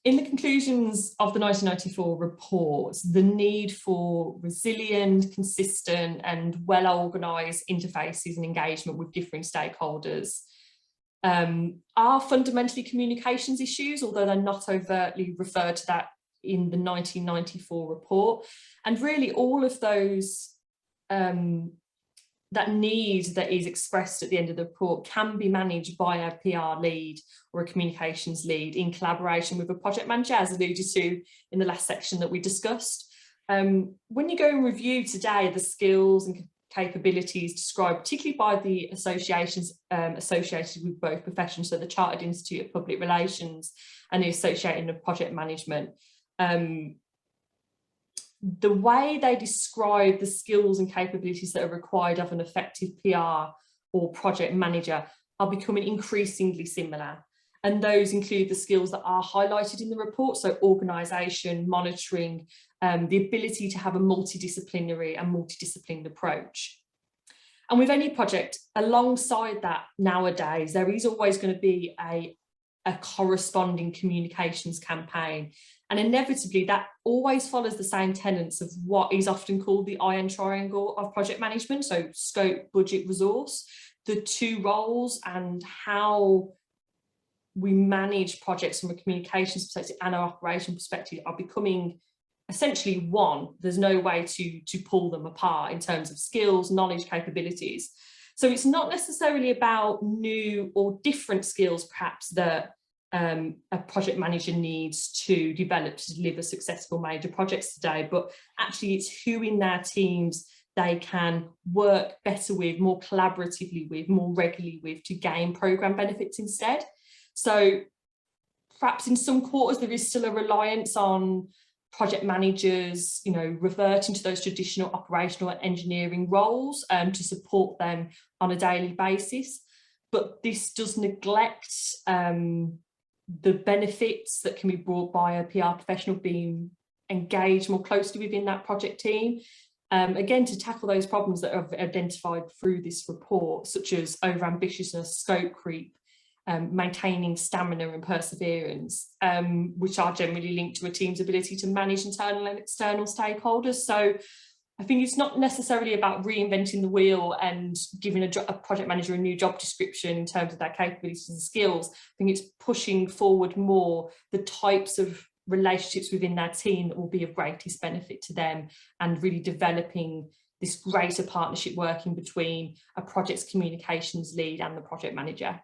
In the conclusions of the 1994 report, the need for resilient, consistent and well-organised interfaces and engagement with different stakeholders are fundamentally communications issues, although they're not overtly referred to that in the 1994 report. And really all of those, that need that is expressed at the end of the report can be managed by a PR lead or a communications lead in collaboration with a project manager, as alluded to in the last section that we discussed. When you go and review today the skills and capabilities described, particularly by the associations associated with both professions, so the Chartered Institute of Public Relations and the Association of Project Management, the way they describe the skills and capabilities that are required of an effective PR or project manager are becoming increasingly similar. And those include the skills that are highlighted in the report, so organisation, monitoring, the ability to have a multidisciplinary and multidisciplined approach. And with any project, alongside that nowadays, there is always going to be a corresponding communications campaign. And inevitably that always follows the same tenets of what is often called the iron triangle of project management. So scope, budget, resource, the two roles and how we manage projects from a communications perspective and our operation perspective are becoming essentially one. There's no way to pull them apart in terms of skills, knowledge, capabilities. So it's not necessarily about new or different skills perhaps that a project manager needs to develop to deliver successful major projects today, but actually it's who in their teams they can work better with, more collaboratively with, more regularly with, to gain programme benefits instead. So perhaps in some quarters there is still a reliance on project managers, you know, reverting to those traditional operational and engineering roles to support them on a daily basis. But this does neglect the benefits that can be brought by a PR professional being engaged more closely within that project team. Again, to tackle those problems that are identified through this report, such as overambitiousness, scope creep, maintaining stamina and perseverance, which are generally linked to a team's ability to manage internal and external stakeholders. So I think it's not necessarily about reinventing the wheel and giving a project manager a new job description in terms of their capabilities and skills. I think it's pushing forward more the types of relationships within their team that will be of greatest benefit to them, and really developing this greater partnership working between a project's communications lead and the project manager.